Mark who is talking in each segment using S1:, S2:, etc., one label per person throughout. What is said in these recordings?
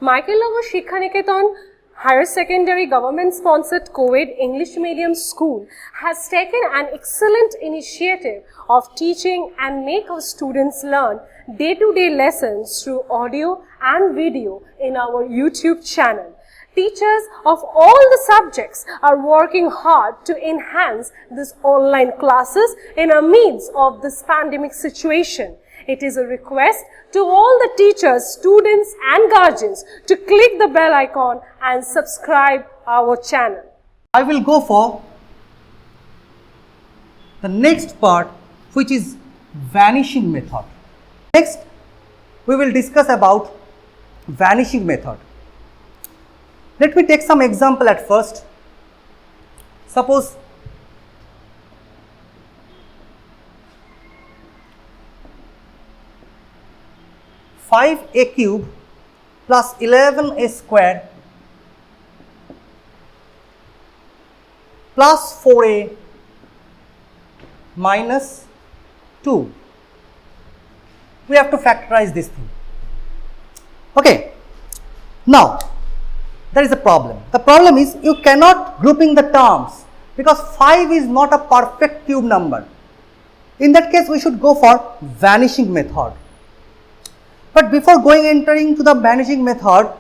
S1: Michael Shikha Niketan Higher Secondary Government-sponsored co-ed English medium school has taken an excellent initiative of teaching and make our students learn day-to-day lessons through audio and video in our YouTube channel. Teachers of all the subjects are working hard to enhance these online classes in the midst of this pandemic situation. It is a request to all the teachers, students and guardians to click the bell icon and subscribe our channel.
S2: I will go for the next part, which is vanishing method. Next, we will discuss about vanishing method. Let me take some example at first. Suppose (5a cube plus 11a square plus 4a minus 2. We have to factorize this thing. Okay. Now, there is a problem. The problem is you cannot grouping the terms because 5 is not a perfect cube number. In that case, we should go for vanishing method. But before entering to the vanishing method,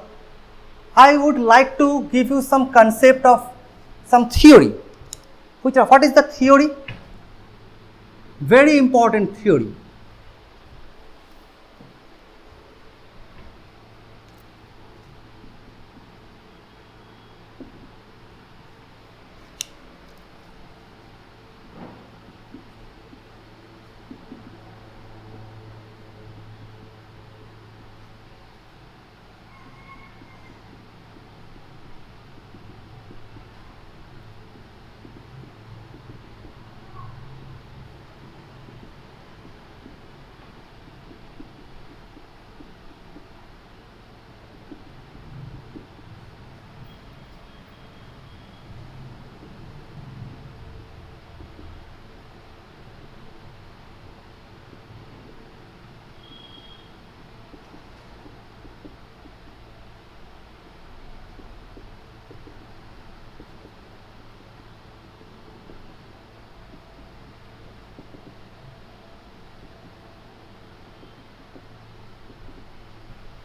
S2: I would like to give you some concept of some theory. What is the theory? Very important theory.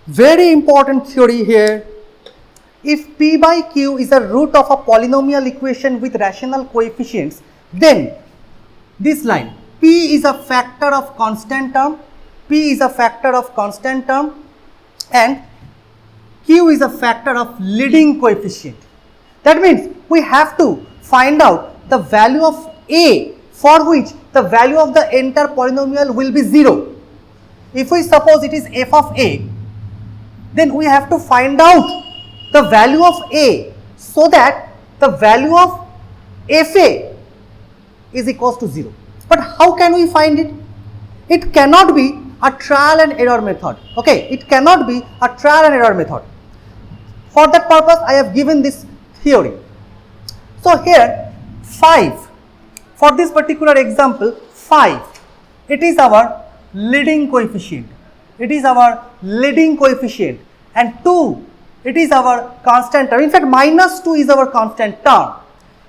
S2: Very important theory here. If p by q is a root of a polynomial equation with rational coefficients, then this line p is a factor of constant term, p is a factor of constant term and q is a factor of leading coefficient. That means we have to find out the value of a for which the value of the entire polynomial will be 0. If we suppose it is f of a, then we have to find out the value of a so that the value of fa is equals to 0. But how can we find it? It cannot be a trial and error method. Okay, it cannot be a trial and error method. For that purpose, I have given this theory. So here 5, for this particular example 5, it is our leading coefficient. It is our leading coefficient and 2, it is our constant term. In fact, minus 2 is our constant term.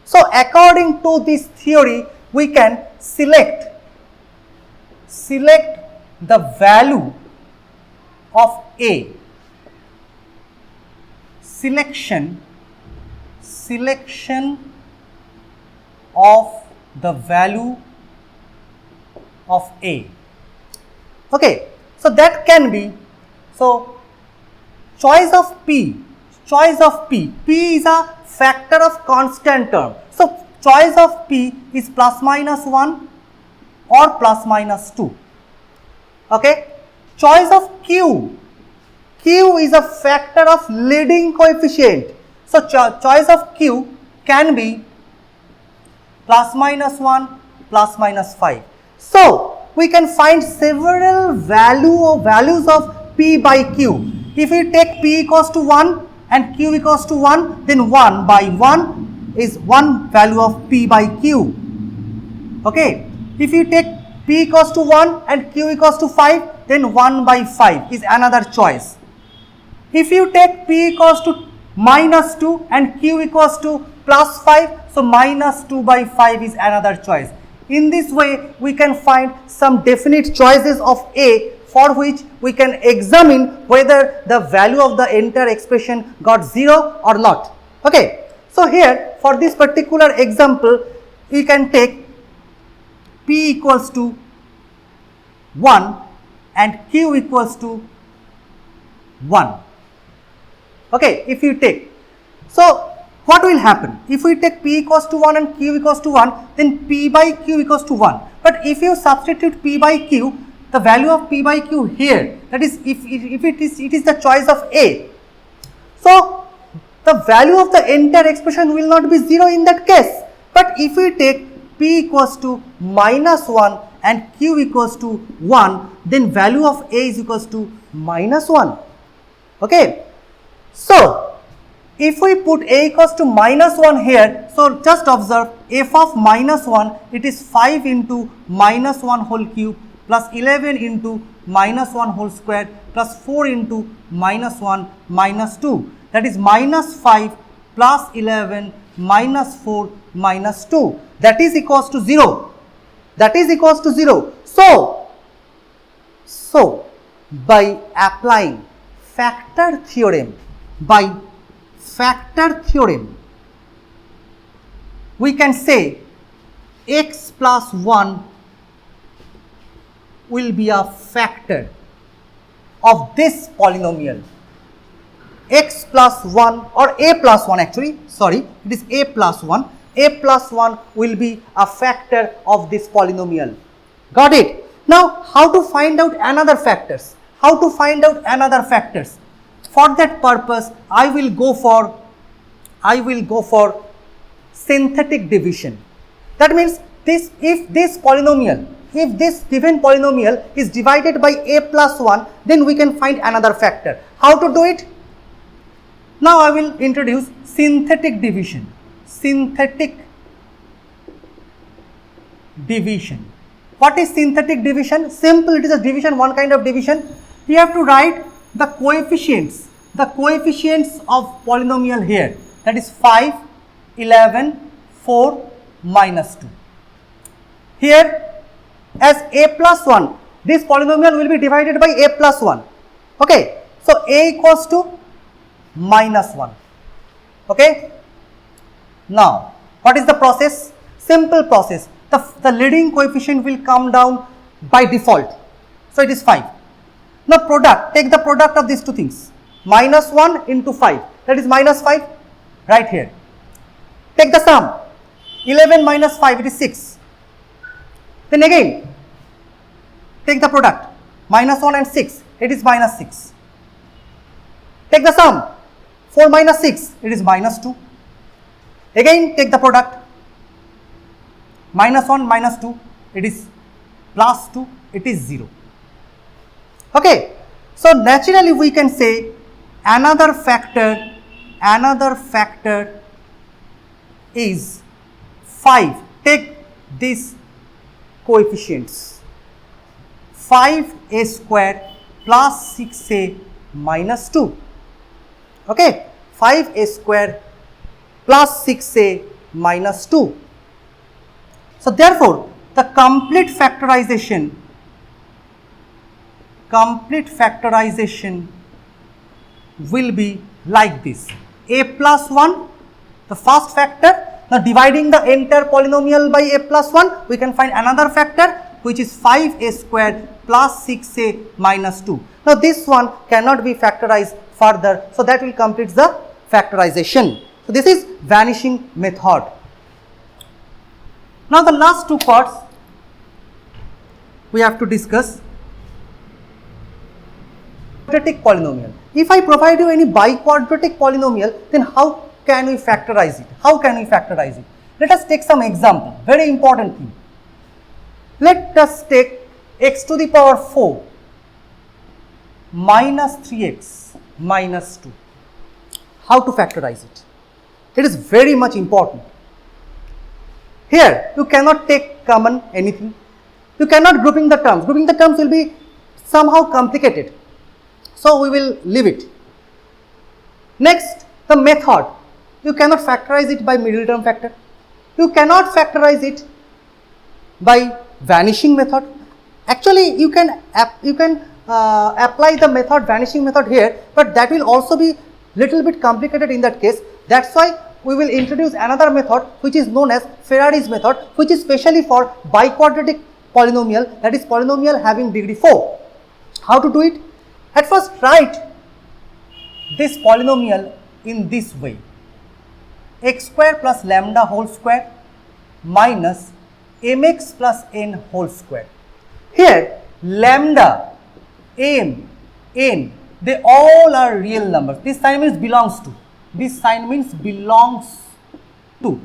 S2: So according to this theory, we can select the value of a. Selection of the value of a. Okay, so that can be, so choice of p is a factor of constant term. So choice of p is plus minus 1 or plus minus 2. Okay, choice of q is a factor of leading coefficient. So choice of q can be plus minus 1 plus minus 5. So we can find several values of p by q. If we take p equals to 1 and q equals to 1, then 1 by 1 is one value of p by q. Okay. If you take p equals to 1 and q equals to 5, then 1 by 5 is another choice. If you take P equals to minus 2 and Q equals to plus 5, so minus 2 by 5 is another choice. In this way, we can find some definite choices of A for which we can examine whether the value of the entire expression got 0 or not. Okay. So, here for this particular example, we can take P equals to 1 and Q equals to 1. Okay, if you take. So, what will happen? If we take P equals to 1 and Q equals to 1, then P by Q equals to 1. But if you substitute P by Q, the value of P by Q here, that is if it is the choice of A. So, the value of the entire expression will not be 0 in that case. But if we take P equals to minus 1 and Q equals to 1, then value of A is equals to minus 1. Okay. So, if we put A equals to minus 1 here, so just observe f of minus 1, it is 5 into minus 1 whole cube plus 11 into minus 1 whole square plus 4 into minus 1 minus 2. That is minus 5 plus 11 minus 4 minus 2. That is equals to 0. That is equals to 0. So by applying factor theorem, we can say x plus 1 will be a factor of this polynomial. X plus 1 or A plus 1 actually, sorry, it is A plus 1. A plus 1 will be a factor of this polynomial. Got it? Now, how to find out another factors? For that purpose, I will go for synthetic division. That means if this given polynomial is divided by A plus 1, then we can find another factor. How to do it? Now I will introduce synthetic division. What is synthetic division? Simple, it is a division, one kind of division. We have to write the coefficients of polynomial here. That is 5, 11, 4, minus 2. Here as A plus 1, this polynomial will be divided by A plus 1. Okay. So A equals to minus 1. Okay. Now, what is the process? Simple process. The leading coefficient will come down by default. So it is 5. Now take the product of these two things. Minus 1 into 5. That is minus 5 right here. Take the sum. 11 minus 5, it is 6. Then again, take the product. Minus 1 and 6, it is minus 6. Take the sum. 4 minus 6, it is minus 2. Again, take the product. Minus 1 minus 2, it is plus 2, it is 0. Okay. So naturally we can say another factor is 5. Take these coefficients. 5a square plus 6a minus 2. Okay. 5a square plus 6a minus 2. So therefore, the complete factorization will be like this. A plus 1, the first factor. Now dividing the entire polynomial by a plus 1, we can find another factor which is 5a square plus 6a minus 2. Now this one cannot be factorized further, so that will complete the factorization. So this is vanishing method. Now the last two parts we have to discuss. Quadratic polynomial. If I provide you any biquadratic polynomial, then how can we factorize it? Let us take some example. Very important thing. Let us take x to the power 4 minus 3x minus 2. How to factorize it? It is very much important. Here you cannot take common anything. You cannot grouping the terms. Grouping the terms will be somehow complicated. So we will leave it. Next, the method. You cannot factorize it by middle term factor. You cannot factorize it by vanishing method. Actually, you can apply the method vanishing method here, but that will also be little bit complicated in that case. That's why we will introduce another method which is known as Ferrari's method, which is specially for biquadratic polynomial, that is polynomial having degree 4. How to do it? At first, write this polynomial in this way: x square plus lambda whole square minus mx plus n whole square. Here lambda, m, n, they all are real numbers. This sign means belongs to. This sign means belongs to.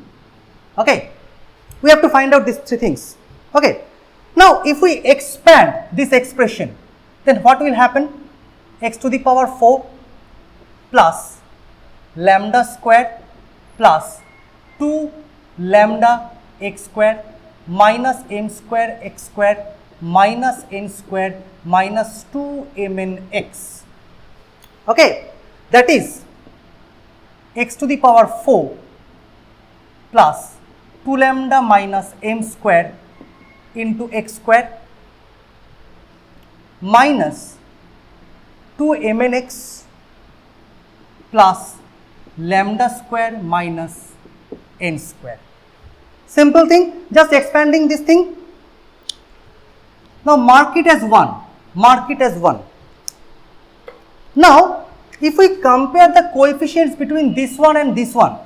S2: Okay, we have to find out these three things. Okay, now if we expand this expression, then what will happen? X to the power 4 plus lambda square plus 2 lambda x square minus m square x square minus n square minus 2 mn x. Okay, that is x to the power 4 plus 2 lambda minus m square into x square minus 2 mn x plus lambda square minus n square. Simple thing, just expanding this thing. Now mark it as 1, mark it as 1. Now if we compare the coefficients between this one and this one,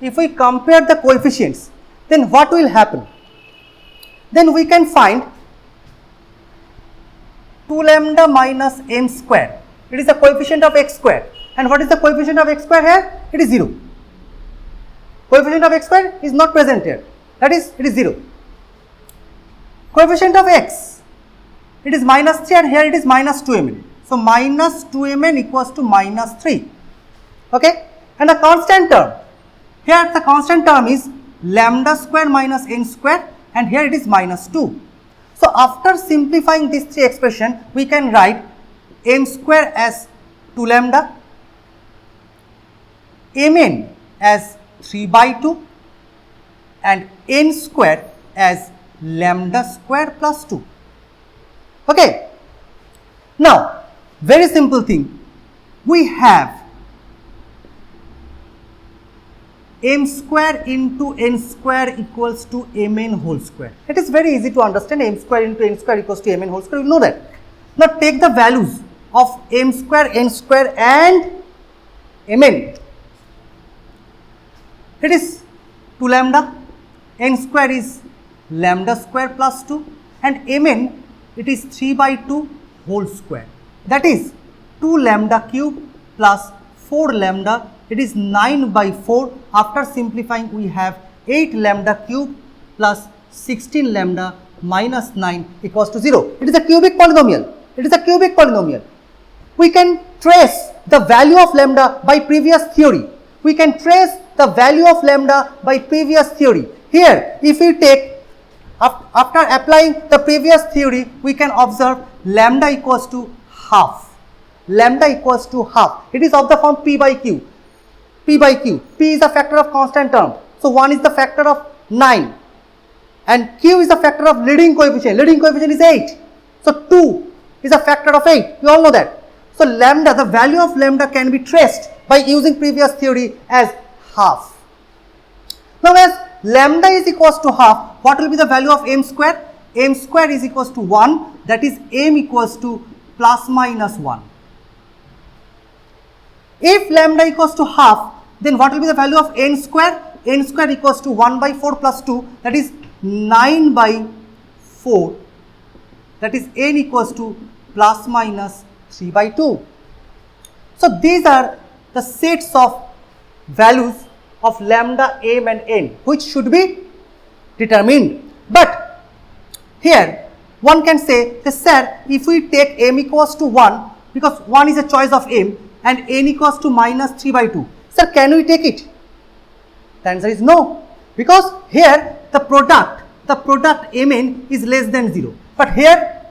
S2: if we compare the coefficients, then what will happen? Then we can find 2 lambda minus m square, it is the coefficient of x square. And what is the coefficient of x square here? It is 0. Coefficient of x square is not present here, that is, it is 0. Coefficient of x, it is minus 3 and here it is minus 2mn. So minus 2mn equals to minus 3. Okay, and a constant term. Here the constant term is lambda square minus n square and here it is minus 2. So after simplifying these three expressions, we can write m square as 2 lambda, mn as 3 by 2 and n square as lambda square plus 2. Okay, now very simple thing, we have m square into n square equals to mn whole square. It is very easy to understand, m square into n square equals to mn whole square, you know that. Now take the values of m square, n square and mn. It is 2 lambda, n square is lambda square plus 2 and mn, it is 3 by 2 whole square. That is 2 lambda cube plus 4 lambda, it is 9 by 4. After simplifying, we have 8 lambda cube plus 16 lambda minus 9 equals to 0. It is a cubic polynomial. It is a cubic polynomial. We can trace the value of lambda by previous theory. We can trace the value of lambda by previous theory. Here, if we take, after applying the previous theory, we can observe lambda equals to half. Lambda equals to half. It is of the form p by q. P by q. P is a factor of constant term. So 1 is the factor of 9 and q is a factor of leading coefficient. Leading coefficient is 8. So 2 is a factor of 8. You all know that. So lambda, the value of lambda can be traced by using previous theory as half. Now as lambda is equals to half, what will be the value of m square? M square is equals to 1, that is m equals to plus minus 1. If lambda equals to half, then what will be the value of n square? N square equals to 1 by 4 plus 2, that is 9 by 4, that is n equals to plus minus 3 by 2. So these are the sets of values of lambda, m and n which should be determined. But here one can say, sir, if we take m equals to 1, because 1 is a choice of m and n equals to minus 3 by 2, sir, can we take it? The answer is no, because here the product mn is less than 0, but here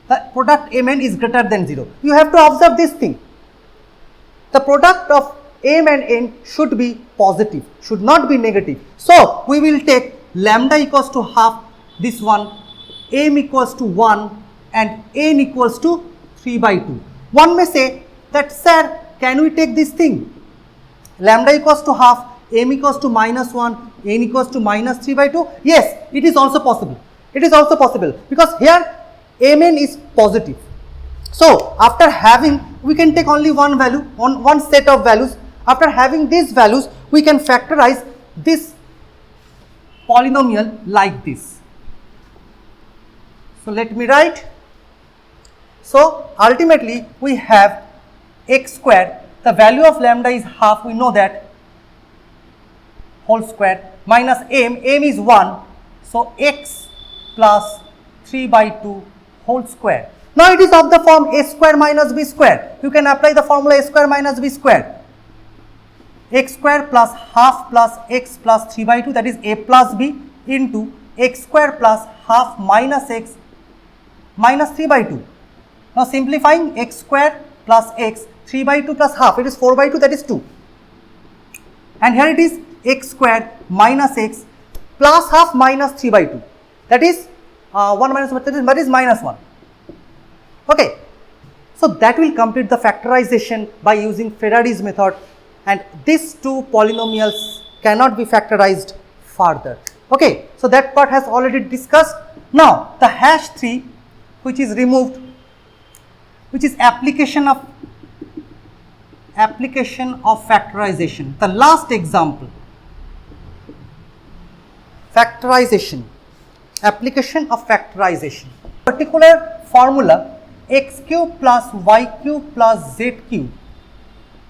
S2: the product mn is greater than 0. You have to observe this thing. The product of m and n should be positive, should not be negative. So we will take lambda equals to half, this one, m equals to 1 and n equals to 3 by 2. One may say that, sir, can we take this thing? Lambda equals to half, m equals to minus 1, n equals to minus 3 by 2. Yes, it is also possible. It is also possible because here mn is positive. So after having, we can take only one value, one set of values. After having these values, we can factorize this polynomial like this. So let me write. So ultimately we have x square, the value of lambda is half, we know that, whole square, minus m is 1, so x plus 3 by 2 whole square. Now it is of the form a square minus b square. You can apply the formula a square minus b square. X square plus half plus x plus 3 by 2, that is a plus b, into x square plus half minus x minus 3 by 2. Now simplifying, x square plus x, 3 by 2 plus half, it is 4 by 2, that is 2. And here it is x square minus x plus half minus 3 by 2, that is 1 minus 1, that is minus 1. Okay, so that will complete the factorization by using Farade's method, and these two polynomials cannot be factorized further. Okay, so that part has already discussed. Now the hash 3, which is removed, which is application of factorization. The last example, factorization, application of factorization. Particular formula, x cube plus y cube plus z cube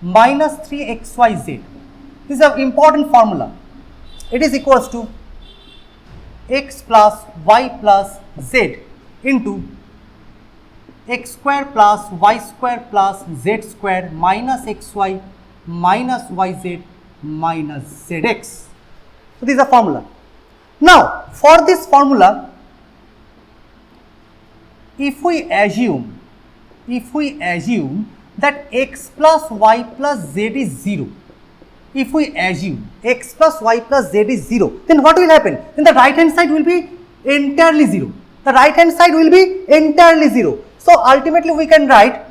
S2: minus 3xyz. This is an important formula. It is equals to x plus y plus z into x square plus y square plus z square minus xy minus yz minus zx. So this is a formula. Now for this formula, if we assume that x plus y plus z is 0, if we assume x plus y plus z is 0, then what will happen? Then the right hand side will be entirely 0. The right hand side will be entirely 0. So ultimately we can write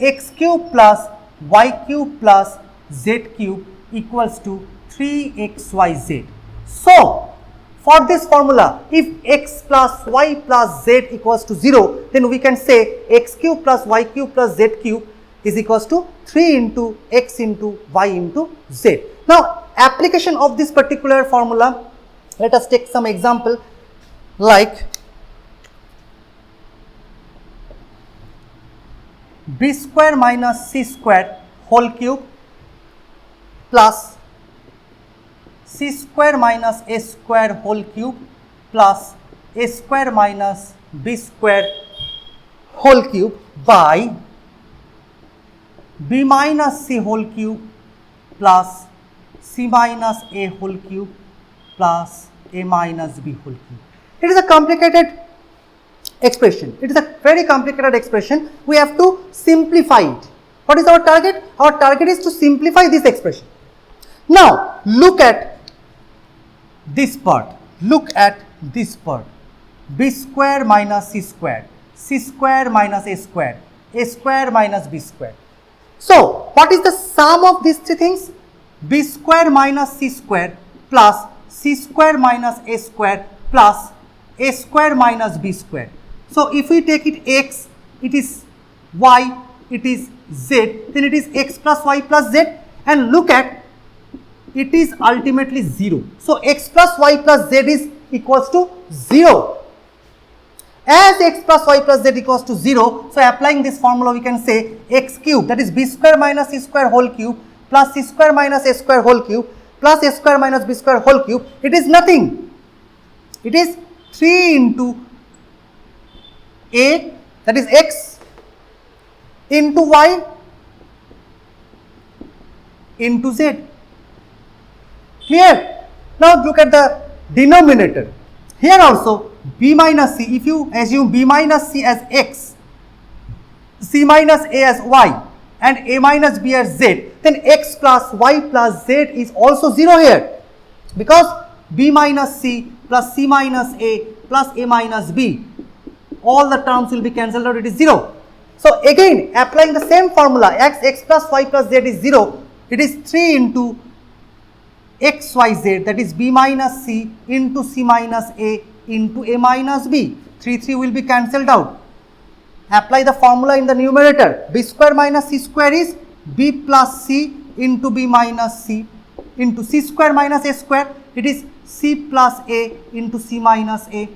S2: x cube plus y cube plus z cube equals to 3xyz. So for this formula, if x plus y plus z equals to 0, then we can say x cube plus y cube plus z cube is equals to 3 into x into y into z. Now application of this particular formula, let us take some example like b square minus c square whole cube plus c square minus a square whole cube plus a square minus b square whole cube by b minus c whole cube plus c minus a whole cube plus a minus b whole cube. It is a complicated expression. It is a very complicated expression. We have to simplify it. What is our target? Our target is to simplify this expression. Now look at this part. Look at this part. B square minus c square minus a square minus b square. So what is the sum of these three things? B square minus c square plus c square minus a square plus a square minus b square. So if we take it x, it is y, it is z, then it is x plus y plus z, and look at, it is ultimately 0. So x plus y plus z is equals to 0. As x plus y plus z equals to 0, so applying this formula we can say x cube, that is b square minus c square whole cube plus c square minus a square whole cube plus a square minus b square whole cube, it is nothing. It is 3 into a, that is x, into y into z. Clear? Now look at the denominator. Here also b minus c, if you assume b minus c as x, c minus a as y, and a minus b are z, then x plus y plus z is also 0 here, because b minus c plus c minus a plus a minus b, all the terms will be cancelled out, it is 0. So again applying the same formula, x plus y plus z is 0, it is 3 into xyz, that is b minus c into c minus a into a minus b. 3 will be cancelled out. Apply the formula in the numerator, b square minus c square is b plus c into b minus c into c square minus a square, it is c plus a into c minus a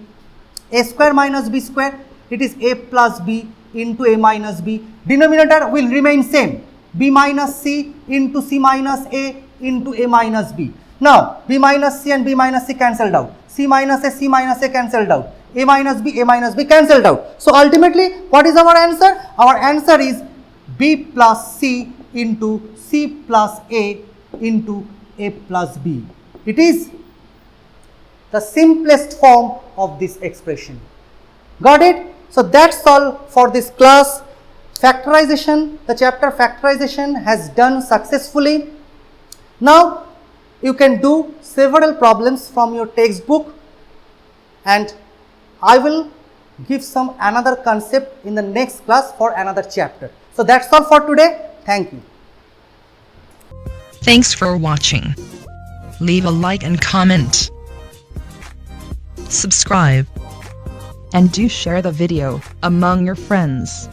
S2: square minus b square, it is a plus b into a minus b. Denominator will remain same, b minus c into c minus a into a minus b. Now b minus c and b minus c cancelled out, c minus a cancelled out, a minus b cancelled out. So ultimately what is our answer? Our answer is b plus c into c plus a into a plus b. It is the simplest form of this expression. Got it? So that's all for this class. Factorization, the chapter factorization has done successfully. Now you can do several problems from your textbook, and I will give some another concept in the next class for another chapter. So that's all for today. Thank you.
S3: Thanks for watching. Leave a like and comment. Subscribe. And do share the video among your friends.